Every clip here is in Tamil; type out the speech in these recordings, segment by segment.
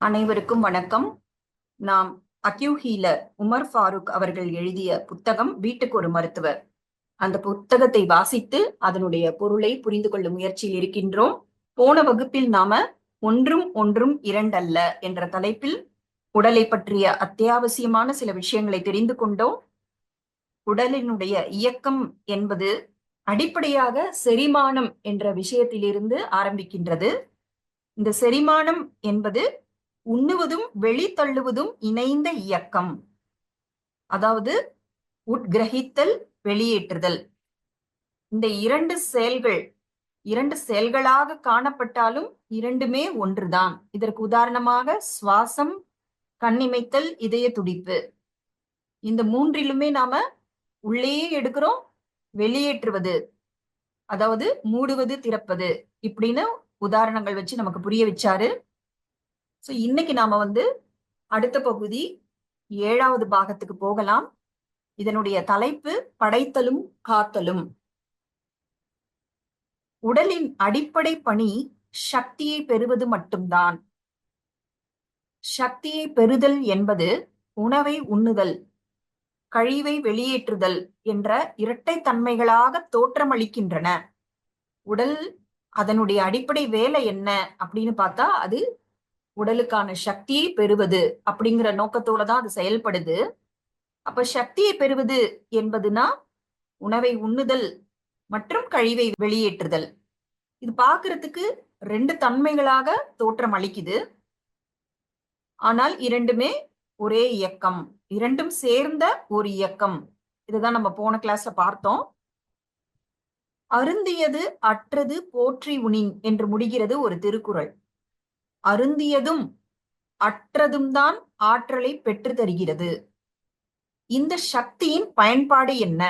அனைவருக்கும் வணக்கம். நாம் அக்யூ ஹீலர் உமர் ஃபாரூக் அவர்கள் எழுதிய புத்தகம் வீட்டுக்கு ஒரு மருத்துவர். அந்த புத்தகத்தை வாசித்து அதனுடைய பொருளை புரிந்து கொள்ளும் முயற்சியில் இருக்கின்றோம். போன வகுப்பில் நாம ஒன்றும் ஒன்றும் இரண்டல்ல என்ற தலைப்பில் உடலை பற்றிய அத்தியாவசியமான சில விஷயங்களை தெரிந்து கொண்டோம். உடலினுடைய இயக்கம் என்பது அடிப்படையாக செரிமானம் என்ற விஷயத்திலிருந்து ஆரம்பிக்கின்றது. இந்த செரிமானம் என்பது உண்ணுவதும் வெளித்தள்ளுவதும் இணைந்த இயக்கம். அதாவது உட்கிரகித்தல், வெளியேற்றுதல். இந்த இரண்டு செயல்களாக காணப்பட்டாலும் இரண்டுமே ஒன்றுதான். இதற்கு உதாரணமாக சுவாசம், கண்ணிமைத்தல், இதய துடிப்பு. இந்த மூன்றிலுமே நாம உள்ளேயே எடுக்கிறோம், வெளியேற்றுவது, அதாவது மூடுவது, திறப்பது, இப்படின்னு உதாரணங்கள் வச்சு நமக்கு புரிய வச்சாரு. சோ இன்னைக்கு நாம அடுத்த பகுதி 7வது பாகத்துக்கு போகலாம். இதனுடைய தலைப்பு படைத்தலும் காத்தலும். உடலின் அடிப்படை பணி சக்தியை பெறுவது மட்டும்தான். சக்தியை பெறுதல் என்பது உணவை உண்ணுதல், கழிவை வெளியேற்றுதல் என்ற இரட்டை தன்மைகளாக தோற்றமளிக்கின்றன. உடல் அதனுடைய அடிப்படை வேலை என்ன அப்படின்னு பார்த்தா அது உடலுக்கான சக்தியை பெறுவது அப்படிங்கிற நோக்கத்தோட தான் அது செயல்படுது. அப்ப சக்தியை பெறுவது என்பதுனா உணவை உண்ணுதல் மற்றும் கழிவை வெளியேற்றுதல். இது பார்க்கறதுக்கு ரெண்டு தன்மைகளாக தோற்றம் அளிக்குது. ஆனால் இரண்டுமே ஒரே இயக்கம், இரண்டும் சேர்ந்த ஒரு இயக்கம். இதுதான் நம்ம போன கிளாஸ்ல பார்த்தோம். அருந்தியது அற்றது போற்றி உணின் என்று முடிகிறது ஒரு திருக்குறள். அருந்தியதும் அற்றதும் தான் ஆற்றலை பெற்று தருகிறது. இந்த சக்தியின் பயன்பாடு என்ன?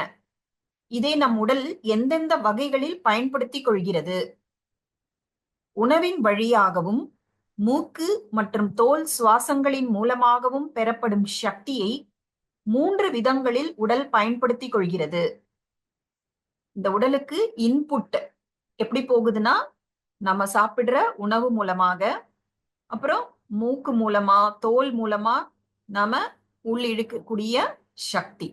இதை நம் உடல் எந்தெந்த வகைகளில் பயன்படுத்திக் கொள்கிறது? உணவின் வழியாகவும் மூக்கு மற்றும் தோல் சுவாசங்களின் மூலமாகவும் பெறப்படும் சக்தியை 3 விதங்களில் உடல் பயன்படுத்திக் கொள்கிறது. இந்த உடலுக்கு இன்புட் எப்படி போகுதுன்னா, நம்ம சாப்பிடுற உணவு மூலமாக, அப்புறம் மூக்கு மூலமா, தோல் மூலமா நாம உள்ளிழுக்கக்கூடிய சக்தி.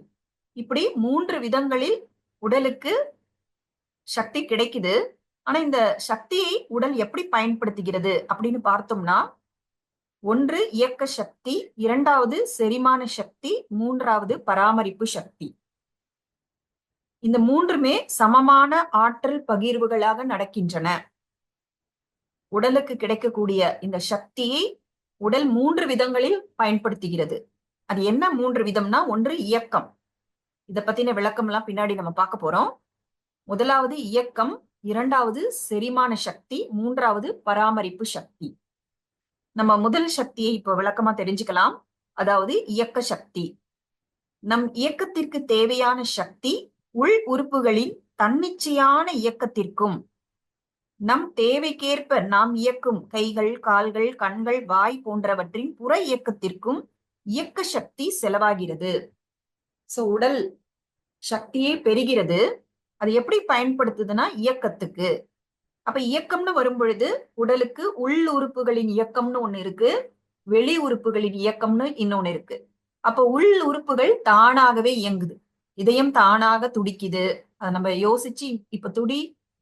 இப்படி 3 விதங்களில் உடலுக்கு சக்தி கிடைக்குது. ஆனா இந்த சக்தியை உடல் எப்படி பயன்படுத்துகிறது அப்படின்னு பார்த்தோம்னா, ஒன்று இயக்க சக்தி, இரண்டாவது செரிமான சக்தி, மூன்றாவது பராமரிப்பு சக்தி. இந்த மூன்றுமே சமமான ஆற்றல் பகிர்வுகளாக நடக்கின்றன. உடலுக்கு கிடைக்கக்கூடிய இந்த சக்தியை உடல் 3 விதங்களில் பயன்படுத்துகிறது. அது என்ன 3 விதம்னா, ஒன்று இயக்கம். இத பத்தின விளக்கம் எல்லாம் பின்னாடி நம்ம பார்க்க போறோம். முதலாவது இயக்கம், இரண்டாவது செரிமான சக்தி, மூன்றாவது பராமரிப்பு சக்தி. நம்ம முதல் சக்தியை இப்ப விளக்கமா தெரிஞ்சுக்கலாம். அதாவது இயக்க சக்தி. நம் இயக்கத்திற்கு தேவையான சக்தி உள் உறுப்புகளின் தன்னிச்சையான இயக்கத்திற்கும், நம் தேவைக்கேற்ப நாம் இயக்கும் கைகள், கால்கள், கண்கள், வாய் போன்றவற்றின் புற இயக்கத்திற்கும் இயக்க சக்தி செலவாகிறது. சோ உடல் சக்தியை பெறுகிறது. அது எப்படி பயன்படுத்துதுன்னா இயக்கத்துக்கு. அப்ப இயக்கம்னு வரும் பொழுது உடலுக்கு உள் உறுப்புகளின் இயக்கம்னு ஒண்ணு இருக்கு, வெளி உறுப்புகளின் இயக்கம்னு இன்னொன்னு இருக்கு. அப்ப உள் உறுப்புகள் தானாகவே இயங்குது. இதயம் தானாக துடிக்குது. அதை நம்ம யோசிச்சு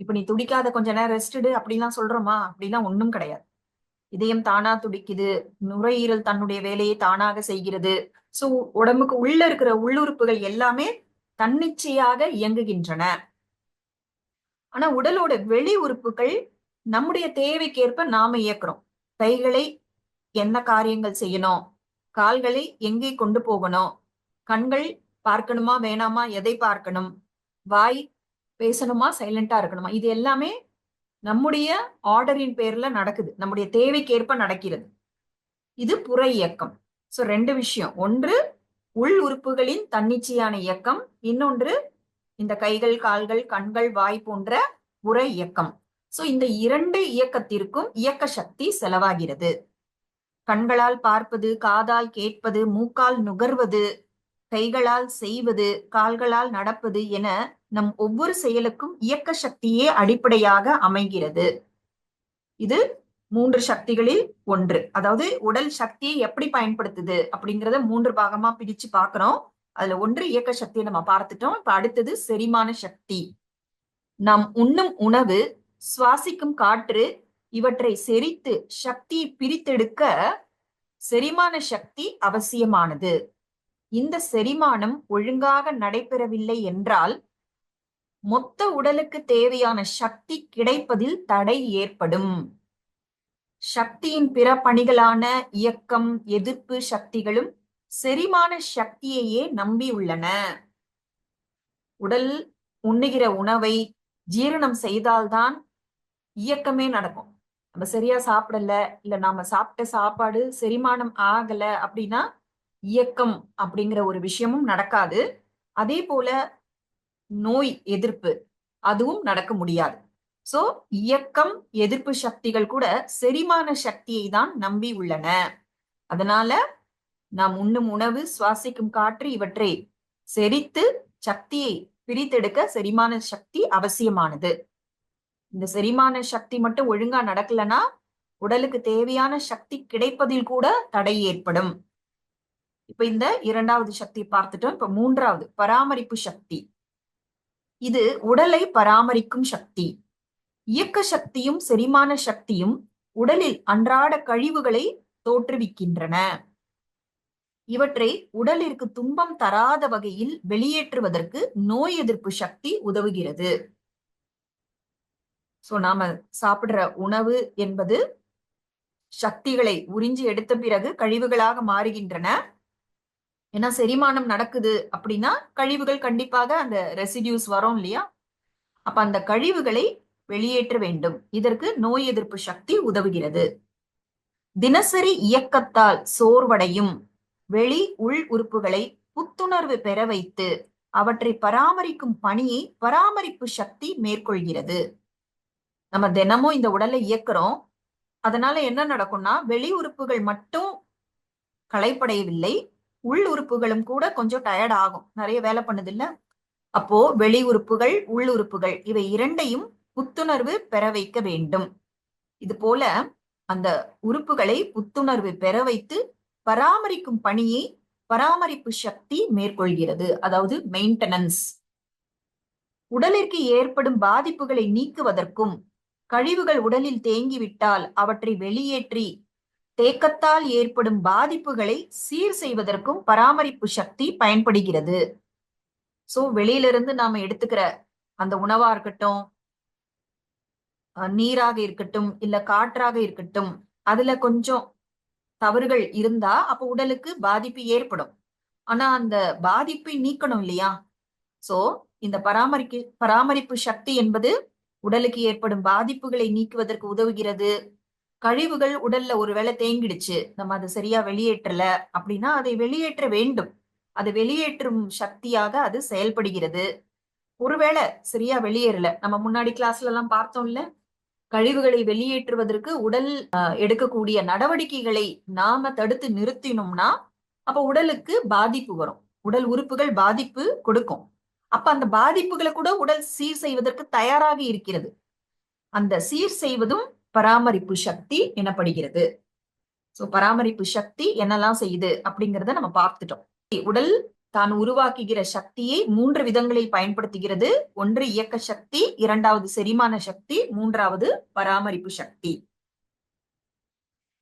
இப்ப நீ துடிக்காத, கொஞ்ச நேரம் ரெஸ்ட் எடு அப்படிலாம் சொல்றோமா? அப்படிலாம் ஒண்ணும் கிடையாது. இதயம் தானா துடிக்குது, நுரையீரல் தன்னுடைய வேலையை தானாக செய்கிறது. சோ உடம்புக்கு உள்ள இருக்கிற உள்ளுறுப்புகள் எல்லாமே தன்னிச்சையாக இயங்குகின்றன. ஆனா உடலோட வெளி உறுப்புகள் நம்முடைய தேவைக்கேற்ப நாம இயக்குறோம். கைகளை என்ன காரியங்கள் செய்யணும், கால்களை எங்கே கொண்டு போகணும், கண்கள் பார்க்கணுமா வேணாமா, எதை பார்க்கணும், வாய் பேசணுமா சைலண்டா இருக்கணுமா, இது எல்லாமே நம்முடைய ஆர்டரின் பேர்ல நடக்குது, நம்முடைய தேவைக்கேற்ப நடக்கிறது. இது புற இயக்கம். சோ 2 விஷயம். ஒன்று உள் உறுப்புகளின் தன்னிச்சையான இயக்கம், இன்னொன்று இந்த கைகள், கால்கள், கண்கள், வாய் போன்ற புற இயக்கம். சோ இந்த 2 இயக்கத்திற்கும் இயக்க சக்தி செலவாகிறது. கண்களால் பார்ப்பது, காதால் கேட்பது, மூக்கால் நுகர்வது, கைகளால் செய்வது, கால்களால் நடப்பது என நம் ஒவ்வொரு செயலுக்கும் இயக்க சக்தியே அடிப்படையாக அமைகிறது. இது 3 சக்திகளில் ஒன்று. அதாவது உடல் சக்தியை எப்படி பயன்படுத்துது அப்படிங்கறத 3 பாகமா பிரிச்சு பார்க்கிறோம். அதுல ஒன்று இயக்க சக்தியை நம்ம பார்த்துட்டோம். இப்ப அடுத்தது செரிமான சக்தி. நாம் உண்ணும் உணவு, சுவாசிக்கும் காற்று இவற்றை செரித்து சக்தியை பிரித்தெடுக்க செரிமான சக்தி அவசியமானது. இந்த செரிமானம் ஒழுங்காக நடைபெறவில்லை என்றால் மொத்த உடலுக்கு தேவையான சக்தி கிடைப்பதில் தடை ஏற்படும். சக்தியின் பிற பணிகளான இயக்கம், எதிர்ப்பு சக்திகளும் செரிமான சக்தியையே நம்பியுள்ளன. உடல் உண்ணுகிற உணவை ஜீரணம் செய்தால்தான் இயக்கமே நடக்கும். நம்ம சரியா சாப்பிடல, இல்ல நாம சாப்பிட்ட சாப்பாடு செரிமானம் ஆகல அப்படின்னா இயக்கம் அப்படிங்கிற ஒரு விஷயமும் நடக்காது. அதே போல நோய் எதிர்ப்பு அதுவும் நடக்க முடியாது. சோ இயக்கம், எதிர்ப்பு சக்திகள் கூட செரிமான சக்தியை தான் நம்பி உள்ளன. அதனால நாம் உண்ணும் உணவு, சுவாசிக்கும் காற்று இவற்றை செரித்து சக்தியை பிரித்தெடுக்க செரிமான சக்தி அவசியமானது. இந்த செரிமான சக்தி மட்டும் ஒழுங்கா நடக்கலன்னா உடலுக்கு தேவையான சக்தி கிடைப்பதில் கூட தடை ஏற்படும். இப்ப இந்த 2வது சக்தி பார்த்துட்டோம். இப்ப 3வது பராமரிப்பு சக்தி. இது உடலை பராமரிக்கும் சக்தி. இயக்க சக்தியும் செரிமான சக்தியும் உடலில் அன்றாட கழிவுகளை தோற்றுவிக்கின்றன. இவற்றை உடலிற்கு துன்பம் தராத வகையில் வெளியேற்றுவதற்கு நோய் எதிர்ப்பு சக்தி உதவுகிறது. சோ நாம சாப்பிடுற உணவு என்பது சக்திகளை உறிஞ்சி எடுத்த பிறகு கழிவுகளாக மாறுகின்றன. ஏன்னா செரிமானம் நடக்குது அப்படின்னா கழிவுகள் கண்டிப்பாக அந்த ரெசிடியூஸ் வரும் இல்லையா? அப்ப அந்த கழிவுகளை வெளியேற்ற வேண்டும். இதற்கு நோய் எதிர்ப்பு சக்தி உதவுகிறது. தினசரி இயக்கத்தால் சோர்வடையும் வெளி உள் உறுப்புகளை புத்துணர்வு பெற வைத்து அவற்றை பராமரிக்கும் பணியை பராமரிப்பு சக்தி மேற்கொள்கிறது. நம்ம தினமும் இந்த உடலை இயக்குறோம். அதனால என்ன நடக்கும்னா வெளி உறுப்புகள் மட்டும் களைப்படையவில்லை, உள் உறுப்புகளும் கூட கொஞ்சம் டயர்ட் ஆகும். நிறைய வேலை பண்ணுது இல்ல? அப்போ வெளி உறுப்புகள், உள் உறுப்புகள் இவை இரண்டையும் புத்துணர்வு பெற வைக்க வேண்டும். இது போல அந்த உறுப்புகளை புத்துணர்வு பெற வைத்து பராமரிக்கும் பணியை பராமரிப்பு சக்தி மேற்கொள்கிறது. அதாவது மெயின்டெனன்ஸ். உடலிற்கு ஏற்படும் பாதிப்புகளை நீக்குவதற்கும் கழிவுகள் உடலில் தேங்கிவிட்டால் அவற்றை வெளியேற்றி தேக்கத்தால் ஏற்படும் பாதிப்புகளை சீர் செய்வதற்கும் பராமரிப்பு சக்தி பயன்படுகிறது. சோ வெளியிலிருந்து நாம எடுத்துக்கிற அந்த உணவா இருக்கட்டும், நீராக இருக்கட்டும், இல்ல காற்றாக இருக்கட்டும், அதுல கொஞ்சம் தவறுகள் இருந்தா அப்ப உடலுக்கு பாதிப்பு ஏற்படும். ஆனா அந்த பாதிப்பை நீக்கணும் இல்லையா? சோ இந்த பராமரிப்பு சக்தி என்பது உடலுக்கு ஏற்படும் பாதிப்புகளை நீக்குவதற்கு உதவுகிறது. கழிவுகள் உடல்ல ஒருவேளை தேங்கிடுச்சு, நம்ம அதை சரியா வெளியேற்றல அப்படின்னா அதை வெளியேற்ற வேண்டும். அதை வெளியேற்றும் சக்தியாக அது செயல்படுகிறது. ஒருவேளை சரியா வெளியேறல, நம்ம முன்னாடி கிளாஸ்ல எல்லாம் பார்த்தோம்ல, கழிவுகளை வெளியேற்றுவதற்கு உடல் எடுக்கக்கூடிய நடவடிக்கைகளை நாம தடுத்து நிறுத்தினோம்னா அப்ப உடலுக்கு பாதிப்பு வரும். உடல் உறுப்புகள் பாதிப்பு கொடுக்கும். அப்ப அந்த பாதிப்புகளை கூட உடல் சீர் செய்வதற்கு தயாராக இருக்கிறது. அந்த சீர் செய்வதும் பராமரிப்பு சக்தி எனப்படுகிறது. சோ பராமரிப்பு சக்தி என்னெல்லாம் செய்யுது அப்படிங்கறத நம்ம பார்த்துட்டோம். உடல் தான் உருவாக்குகிற சக்தியை 3 விதங்களில் பயன்படுத்துகிறது. ஒன்று இயக்க சக்தி, 2வது செரிமான சக்தி, 3வது பராமரிப்பு சக்தி.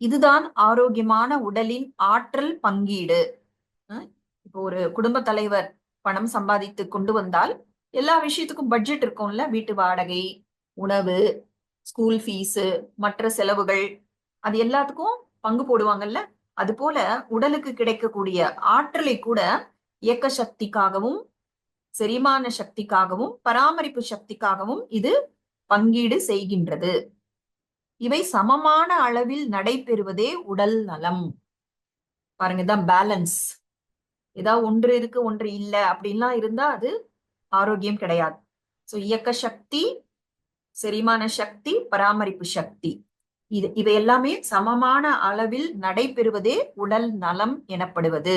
இதுதான் ஆரோக்கியமான உடலின் ஆற்றல் பங்கீடு. இப்போ ஒரு குடும்ப தலைவர் பணம் சம்பாதித்து கொண்டு வந்தால் எல்லா விஷயத்துக்கும் பட்ஜெட் இருக்கும்ல. வீட்டு வாடகை, உணவு, ஸ்கூல் ஃபீஸ், மற்ற செலவுகள், அது எல்லாத்துக்கும் பங்கு போடுவாங்கல்ல. அது போல உடலுக்கு கிடைக்கக்கூடிய ஆற்றலை கூட இயக்க சக்திக்காகவும் செரிமான சக்திக்காகவும் பராமரிப்பு சக்திக்காகவும் இது பங்கீடு செய்கின்றது. இவை சமமான அளவில் நடைபெறுவதே உடல் நலம். பாருங்க, இதான் பேலன்ஸ். ஏதாவது ஒன்று இருக்கு ஒன்று இல்லை அப்படின்லாம் இருந்தா அது ஆரோக்கியம் கிடையாது. சோ இயக்க சக்தி, செரிமான சக்தி, பராமரிப்பு சக்தி, இவை எல்லாமே சமமான அளவில் நடைபெறுவதே உடல் நலம் எனப்படுவது.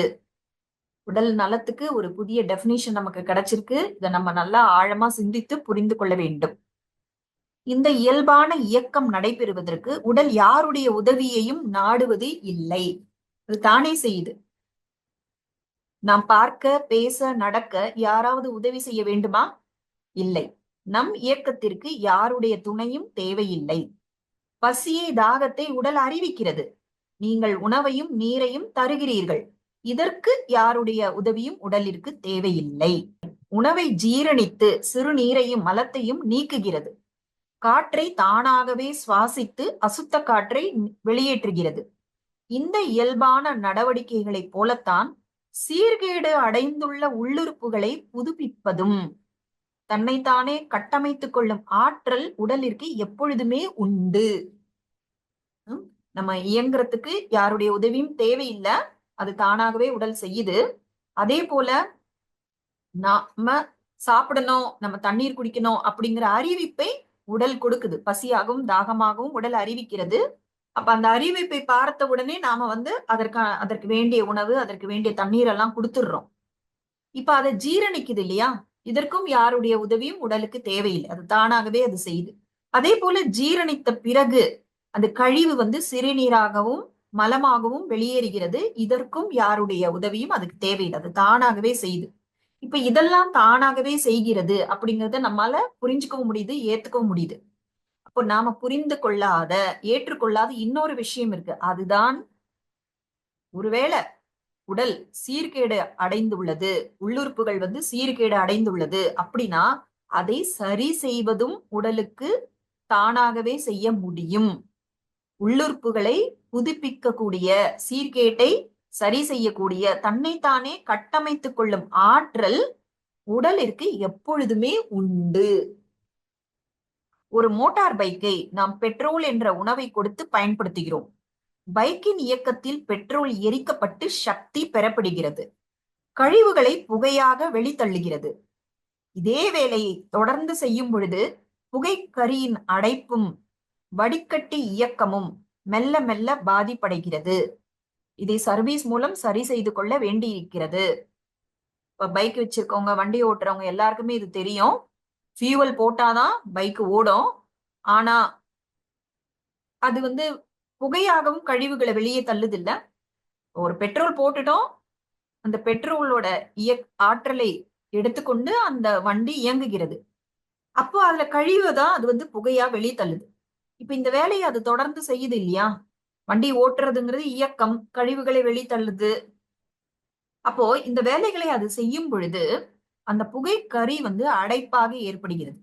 உடல் நலத்துக்கு ஒரு புதிய டெபினிஷன் நமக்கு கிடைச்சிருக்கு. இதை நம்ம நல்லா ஆழமா சிந்தித்து புரிந்து கொள்ள வேண்டும். இந்த இயல்பான இயக்கம் நடைபெறுவதற்கு உடல் யாருடைய உதவியையும் நாடுவது இல்லை. அது தானே செய்யுது. நாம் பார்க்க, பேச, நடக்க யாராவது உதவி செய்ய வேண்டுமா? இல்லை. நம் இயக்கத்திற்கு யாருடைய துணையும் தேவையில்லை. பசியை, தாகத்தை உடல் அறிவிக்கிறது. நீங்கள் உணவையும் நீரையும் தருகிறீர்கள். இதற்கு யாருடைய உதவியும் உடலிற்கு தேவையில்லை. உணவை ஜீரணித்து சிறுநீரையும் மலத்தையும் நீக்குகிறது. காற்றை தானாகவே சுவாசித்து அசுத்த காற்றை வெளியேற்றுகிறது. இந்த இயல்பான நடவடிக்கைகளைப் போலத்தான் சீர்கேடு அடைந்துள்ள உள்ளுறுப்புகளை புதுப்பிப்பதும் தன்னைத்தானே கட்டமைத்துக் கொள்ளும் ஆற்றல் உடலிற்கு எப்பொழுதுமே உண்டு. நம்ம இயங்குறதுக்கு யாருடைய உதவியும் தேவையில்லை, அது தானாகவே உடல் செய்யுது. அதே போல நாம சாப்பிடணும், நம்ம தண்ணீர் குடிக்கணும் அப்படிங்கிற அறிவிப்பை உடல் கொடுக்குது. பசியாகவும் தாகமாகவும் உடல் அறிவிக்கிறது. அப்ப அந்த அறிவிப்பை பார்த்த உடனே நாம அதற்கு வேண்டிய உணவு, அதற்கு வேண்டிய தண்ணீர் எல்லாம் கொடுத்துடுறோம். இப்ப அதை ஜீரணிக்குது இல்லையா? இதற்கும் யாருடைய உதவியும் உடலுக்கு தேவையில்லை, அது தானாகவே அது செய்யுது. அதே போல ஜீரணித்த பிறகு அந்த கழிவு சிறுநீராகவும் மலமாகவும் வெளியேறுகிறது. இதற்கும் யாருடைய உதவியும் அதுக்கு தேவையில்லை, அது தானாகவே செய்யுது. இப்ப இதெல்லாம் தானாகவே செய்கிறது அப்படிங்கறத நம்மால புரிஞ்சுக்கவும் முடியுது, ஏத்துக்கவும் முடியுது. அப்போ நாம புரிந்து கொள்ளாத, ஏற்றுக்கொள்ளாத இன்னொரு விஷயம் இருக்கு. அதுதான், ஒருவேளை உடல் சீர்கேடு அடைந்துள்ளது, உள்ளுறுப்புகள் சீர்கேடு அடைந்துள்ளது அப்படின்னா அதை சரி செய்வதும் உடலுக்கு தானாகவே செய்ய முடியும். உள்ளுறுப்புகளை புதுப்பிக்கக்கூடிய, சீர்கேட்டை சரி செய்யக்கூடிய, தன்னைத்தானே கட்டமைத்துக் கொள்ளும் ஆற்றல் உடலிற்கு எப்பொழுதுமே உண்டு. ஒரு மோட்டார் பைக்கை நாம் பெட்ரோல் என்ற உணவை கொடுத்து பயன்படுத்துகிறோம். பைக்கின் இயக்கத்தில் பெட்ரோல் எரிக்கப்பட்டு சக்தி பெறப்படுகிறது. கழிவுகளை புகையாக வெளித்தள்ளுகிறது. இதே வேலையை தொடர்ந்து செய்யும் பொழுது புகைக்கரியின் அடைப்பும் வடிகட்டி இயக்கமும் மெல்ல மெல்ல பாதிப்படைகிறது. இதை சர்வீஸ் மூலம் சரி செய்து கொள்ள வேண்டியிருக்கிறது. இப்ப பைக் வச்சிருக்கவங்க, வண்டி ஓட்டுறவங்க எல்லாருக்குமே இது தெரியும். ஃபியூவல் போட்டாதான் பைக் ஓடும். ஆனா அது புகையாகவும் கழிவுகளை வெளியே தள்ளுது இல்ல. ஒரு பெட்ரோல் போட்டுட்டோம், அந்த பெட்ரோலோட ஆற்றலை எடுத்துக்கொண்டு அந்த வண்டி இயங்குகிறது. அப்போ அதுல கழிவு தான் அது புகையா வெளியே தள்ளுது. இப்ப இந்த வேலையை அது தொடர்ந்து செய்யுது இல்லையா? வண்டி ஓட்டுறதுங்கிறது இயக்கம், கழிவுகளை வெளித்தள்ளுது. அப்போ இந்த வேலைகளை அது செய்யும் பொழுது அந்த புகை கரி அடைப்பாக ஏற்படுகிறது.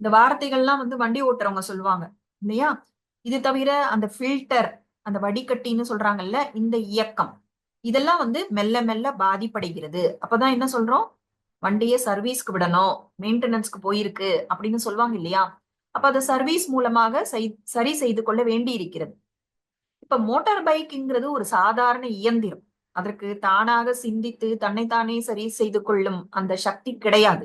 இந்த வார்த்தைகள்லாம் வண்டி ஓட்டுறவங்க சொல்லுவாங்க இல்லையா? இது தவிர அந்த ஃபில்டர், அந்த வடிகட்டின்னு சொல்றாங்கல்ல, இந்த இயக்கம் இதெல்லாம் மெல்ல மெல்ல பாதிப்படைகிறது. அப்பதான் என்ன சொல்றோம்? வண்டியை சர்வீஸ்க்கு விடணும், மெயின்டெனன்ஸ்க்கு போயிருக்கு அப்படின்னு சொல்லுவாங்க இல்லையா? அப்ப அதை சர்வீஸ் மூலமாக சரி செய்து கொள்ள வேண்டி இருக்கிறது. இப்ப மோட்டார் பைக்ங்கிறது ஒரு சாதாரண இயந்திரம். அதற்கு தானாக சிந்தித்து தன்னைத்தானே சரி செய்து கொள்ளும் அந்த சக்தி கிடையாது.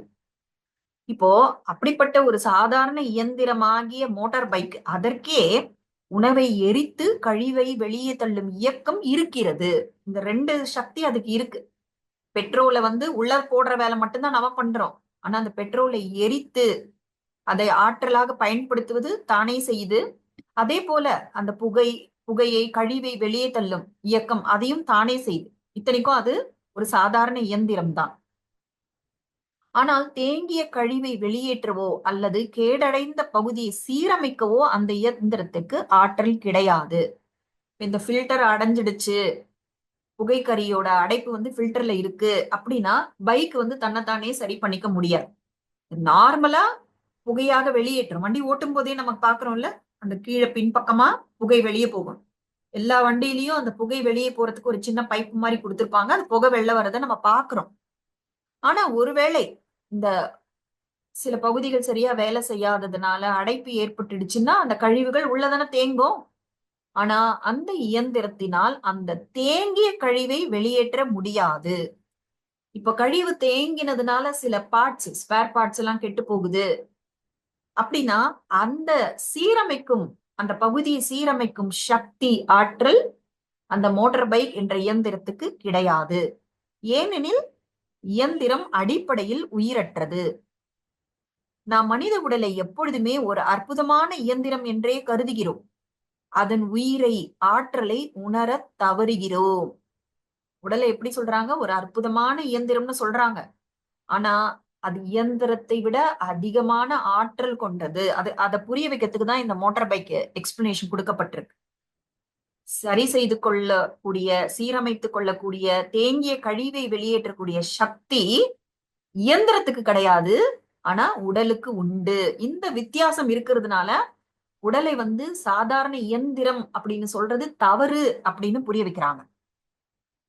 இப்போ அப்படிப்பட்ட ஒரு சாதாரண இயந்திரமாகிய மோட்டார் பைக், அதற்கே உணவை எரித்து கழிவை வெளியே தள்ளும் இயக்கம் இருக்கிறது. இந்த 2 சக்தி அதுக்கு இருக்கு. பெட்ரோலை உள்ள போடுற வேலை மட்டும்தான் நம்ம பண்றோம். ஆனா அந்த பெட்ரோலை எரித்து அதை ஆற்றலாக பயன்படுத்துவது தானே செய்யுது. அதே போல அந்த புகையை, கழிவை வெளியே தள்ளும் இயக்கம் அதையும் தானே செய்யுது. இத்தனைக்கும் அது ஒரு சாதாரண இயந்திரம் தான். ஆனால் தேங்கிய கழிவை வெளியேற்றவோ அல்லது கேடடைந்த பகுதியை சீரமைக்கவோ அந்த இயந்திரத்துக்கு ஆற்றல் கிடையாது. இந்த ஃபில்டர் அடைஞ்சிடுச்சு, புகைக்கரியோட அடைப்பு ஃபில்டர்ல இருக்கு அப்படின்னா பைக் தன்னைத்தானே சரி பண்ணிக்க முடியாது. நார்மலா புகையாக வெளியேற்றும். வண்டி ஓட்டும் போதே நமக்கு பாக்குறோம்ல, அந்த கீழே பின்பக்கமா புகை வெளியே போகும். எல்லா வண்டியிலயும் அந்த புகை வெளியே போறதுக்கு ஒரு சின்ன பைப் மாதிரி கொடுத்திருப்பாங்க. அது புகை வெளில வரதை நம்ம பாக்குறோம். ஆனா ஒருவேளை இந்த சில பகுதிகள் சரியா வேலை செய்யாததுனால அடைப்பு ஏற்பட்டுடுச்சுன்னா அந்த கழிவுகள் உள்ளதானே தேங்கும். ஆனா அந்த இயந்திரத்தினால் அந்த தேங்கிய கழிவை வெளியேற்ற முடியாது. இப்ப கழிவு தேங்கினதுனால சில பார்ட்ஸ், ஸ்பேர் பார்ட்ஸ் எல்லாம் கெட்டு போகுது அப்படின்னா அந்த சீரமைக்கும், அந்த பகுதியை சீரமைக்கும் சக்தி, ஆற்றல் அந்த மோட்டார் பைக் என்ற இயந்திரத்துக்கு கிடையாது. ஏனெனில் இயந்திரம் அடிப்படையில் உயிரற்றது. நாம் மனித உடலை எப்பொழுதுமே ஒரு அற்புதமான இயந்திரம் என்றே கருதுகிறோம். அதன் உயிரை, ஆற்றலை உணரத் தவறுகிறோம். உடலை எப்படி சொல்றாங்க? ஒரு அற்புதமான இயந்திரம்னு சொல்றாங்க. ஆனா அது இயந்திரத்தை விட அதிகமான ஆற்றல் கொண்டது. அதை புரிய வைக்கிறதுக்கு தான் இந்த மோட்டார் பைக் எக்ஸ்பிளனேஷன் கொடுக்கப்பட்டிருக்கு. சரி செய்து கொள்ளக்கூடிய, சீரமைத்துக் கொள்ளக்கூடிய, தேங்கிய கழிவை வெளியேற்றக்கூடிய சக்தி இயந்திரத்துக்கு கிடையாது, ஆனா உடலுக்கு உண்டு. இந்த வித்தியாசம் இருக்கிறதுனால உடலை சாதாரண இயந்திரம் அப்படின்னு சொல்றது தவறு அப்படின்னு புரிய வைக்கிறாங்க.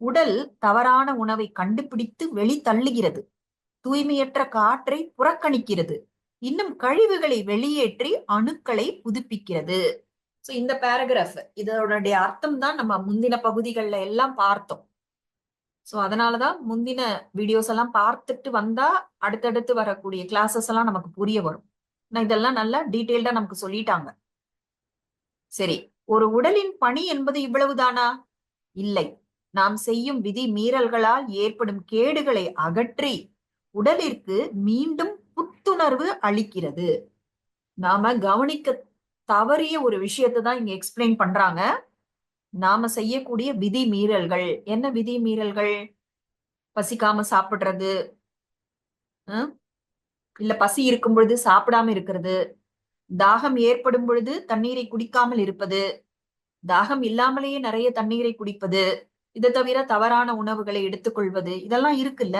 உடல் தவறான உணவை கண்டுபிடித்து வெளித்தள்ளுகிறது, தூய்மையற்ற காற்றை புறக்கணிக்கிறது, இன்னும் கழிவுகளை வெளியேற்றி அணுக்களை புதுப்பிக்கிறது. சோ இந்த பேராகிராஃப் இதோடைய அர்த்தம் தான் நம்ம முந்தின பகுதிகள்ல எல்லாம் பார்த்தோம். சோ அதனாலதான் முந்தின வீடியோஸ் எல்லாம் பார்த்துட்டு வந்தா அடுத்தடுத்து வரக்கூடிய கிளாஸஸ் எல்லாம் நமக்கு புரிய வரும். இதெல்லாம் நல்லா டீட்டெயில்டா நமக்கு சொல்லிட்டாங்க. சரி, ஒரு உடலின் பணி என்பது இவ்வளவுதானா? இல்லை. நாம் செய்யும் விதி மீறல்களால் ஏற்படும் கேடுகளை அகற்றி உடலிற்கு மீண்டும் புத்துணர்வு அளிக்கிறது. நாம கவனிக்க தவறிய ஒரு விஷயத்தை தான் இங்க எக்ஸ்பிளைன் பண்றாங்க. நாம செய்யக்கூடிய விதி மீறல்கள் என்ன? விதி மீறல்கள், பசிக்காம சாப்பிடுறது, இல்ல பசி இருக்கும் பொழுது சாப்பிடாம இருக்கிறது, தாகம் ஏற்படும் பொழுது தண்ணீரை குடிக்காமல் இருப்பது, தாகம் இல்லாமலேயே நிறைய தண்ணீரை குடிப்பது, இதை தவிர தவறான உணவுகளை எடுத்துக்கொள்வது, இதெல்லாம் இருக்குல்ல.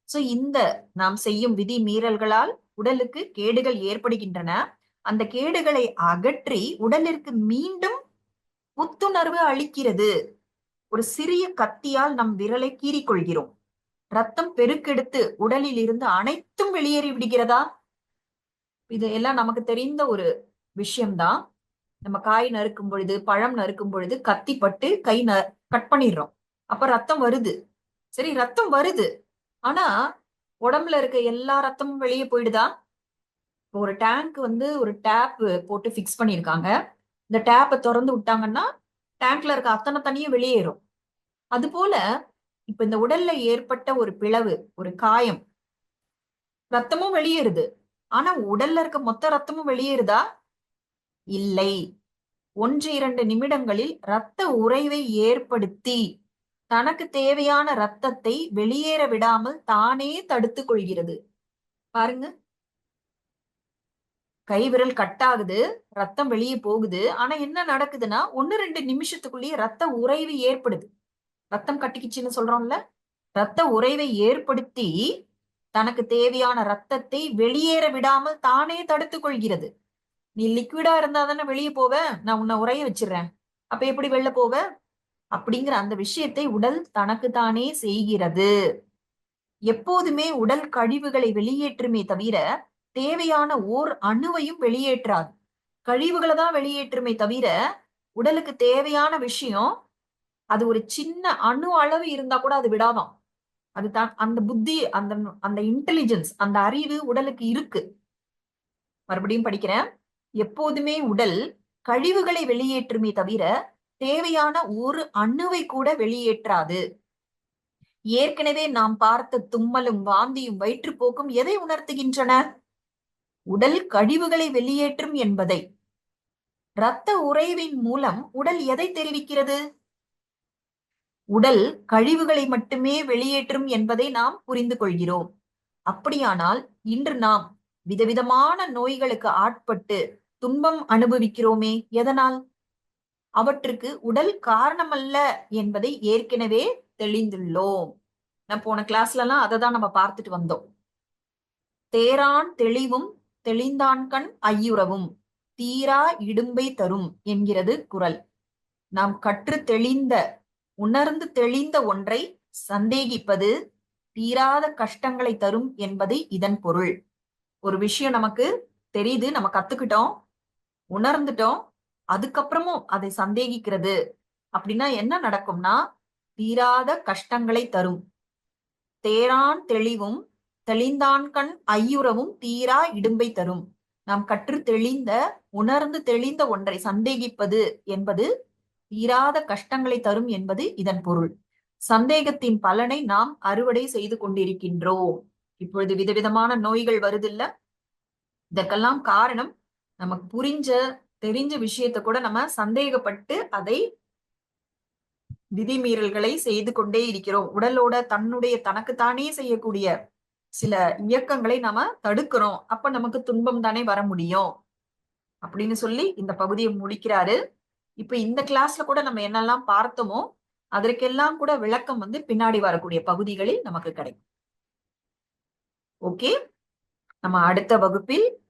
சோ இந்த நாம் செய்யும் விதி மீறல்களால் உடலுக்கு கேடுகள் ஏற்படுகின்றன. அந்த கேடுகளை அகற்றி உடலிற்கு மீண்டும் புத்துணர்வு அளிக்கிறது. ஒரு சிறிய கத்தியால் நம் விரலை கீறிக்கொள்கிறோம், ரத்தம் பெருக்கெடுத்து உடலில் இருந்து அனைத்தும் வெளியேறி விடுகிறதா? இது எல்லாம் நமக்கு தெரிந்த ஒரு விஷயம்தான். நம்ம காய் நறுக்கும் பொழுது, பழம் நறுக்கும் பொழுது கத்தி பட்டு கை கட் பண்ணிடுறோம், அப்ப ரத்தம் வருது. சரி, ரத்தம் வருது, ஆனா உடம்புல இருக்க எல்லா ரத்தமும் வெளியே போயிடுதா? ஒரு டேங்க் ஒரு டேப் போட்டு பிக்ஸ் பண்ணிருக்காங்க. இந்த டேப்பை திறந்து விட்டாங்கன்னா டேங்க்ல இருக்க அத்தனை தண்ணியும் வெளியேறும். அது போல இப்ப இந்த உடல்ல ஏற்பட்ட ஒரு பிளவு, ஒரு காயம், ரத்தமும் வெளியேறுது. ஆனா உடல்ல இருக்க மொத்த ரத்தமும் வெளியேறுதா? இல்லை. 1-2 நிமிடங்களில் இரத்த உறைவை ஏற்படுத்தி தனக்கு தேவையான ரத்தத்தை வெளியேற விடாமல் தானே தடுத்துக் கொள்கிறது. பாருங்க, கை விரல் கட் ஆகுது, ரத்தம் வெளியே போகுது. ஆனா என்ன நடக்குதுன்னா 1-2 நிமிஷத்துக்குள்ளேயே ரத்த உறைவு ஏற்படுது. ரத்தம் கட்டிக்கிச்சுன்னு சொல்றோம்ல, ரத்த உறைவை ஏற்படுத்தி தனக்கு தேவையான ரத்தத்தை வெளியேற விடாமல் தானே தடுத்துக் கொள்கிறது. நீ லிக்விடா இருந்தா தானே வெளியே போவ, நான் உன்னை உறைய வச்சிடுறேன், அப்ப எப்படி வெளில போவ? அப்படிங்கிற அந்த விஷயத்தை உடல் தனக்கு தானே செய்கிறது. எப்போதுமே உடல் கழிவுகளை வெளியேற்றுமே தவிர தேவையான ஓர் அணுவையும் வெளியேற்றாது. கழிவுகளை தான் வெளியேற்றுமே தவிர உடலுக்கு தேவையான விஷயம், அது ஒரு சின்ன அணு அளவு இருந்தா கூட அது விடாதான். அது தான் அந்த புத்தி, அந்த அந்த இன்டெலிஜென்ஸ், அந்த அறிவு உடலுக்கு இருக்கு. மறுபடியும் படிக்கிறேன். எப்போதுமே உடல் கழிவுகளை வெளியேற்றுமே தவிர தேவையான ஒரு அணுவை கூட வெளியேற்றாது. ஏற்கனவே நாம் பார்த்த தும்மலும் வாந்தியும் வயிற்றுப்போக்கும் எதை உணர்த்துகின்றன? உடல் கழிவுகளை வெளியேற்றும் என்பதை. இரத்த உறைவின் மூலம் உடல் எதை தெரிவிக்கிறது? உடல் கழிவுகளை மட்டுமே வெளியேற்றும் என்பதை நாம் புரிந்து கொள்கிறோம். அப்படியானால் இன்று நாம் விதவிதமான நோய்களுக்கு ஆட்பட்டு துன்பம் அனுபவிக்கிறோமே, எதனால்? அவற்றுக்கு உடல் காரணமல்ல என்பதை ஏற்கனவே தெளிந்துள்ளோம். நான் போன கிளாஸ்ல எல்லாம் அதை தான் நம்ம பார்த்துட்டு வந்தோம். தேரான் தெளிவும் தெளிந்தான்கண் ஐயுறவும் தீரா இடும்பை தரும் என்கிறது குறள். நாம் கற்று தெளிந்த, உணர்ந்து தெளிந்த ஒன்றை சந்தேகிப்பது தீராத கஷ்டங்களை தரும் என்பது இதன் பொருள். ஒரு விஷயம் நமக்கு தெரியுது, நம்ம கத்துக்கிட்டோம், உணர்ந்துட்டோம், அதுக்கப்புறமும் அதை சந்தேகிக்கிறது அப்படின்னா என்ன நடக்கும்னா தீராத கஷ்டங்களை தரும். தேரான் தெளிவும் தெளிந்தான்கண் ஐயுறவும் தீரா இடும்பை தரும். நாம் கற்று தெளிந்த, உணர்ந்து தெளிந்த ஒன்றை சந்தேகிப்பது என்பது தீராத கஷ்டங்களை தரும் என்பது இதன் பொருள். சந்தேகத்தின் பலனை நாம் அறுவடை செய்து கொண்டிருக்கின்றோம். இப்பொழுது விதவிதமான நோய்கள் வருதில்ல, இதற்கெல்லாம் காரணம் நமக்கு தெரிஞ்ச விஷயத்த கூட நம்ம சந்தேகப்பட்டு அதை விதிமீறல்களை செய்து கொண்டே இருக்கிறோம். உடலோட தனக்குத்தானே செய்யக்கூடிய சில இயக்கங்களை நாம தடுக்கிறோம். அப்ப நமக்கு துன்பம் தானே வர முடியும் அப்படின்னு சொல்லி இந்த பகுதியை முடிக்கிறாரு. இப்ப இந்த கிளாஸ்ல கூட நம்ம என்னெல்லாம் பார்த்தோமோ அதற்கெல்லாம் கூட விளக்கம் பின்னாடி வரக்கூடிய பகுதிகளில் நமக்கு கிடைக்கும். ஓகே, நம்ம அடுத்த வகுப்பில்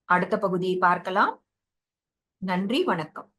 அடுத்த பகுதியை பார்க்கலாம். நன்றி, வணக்கம்.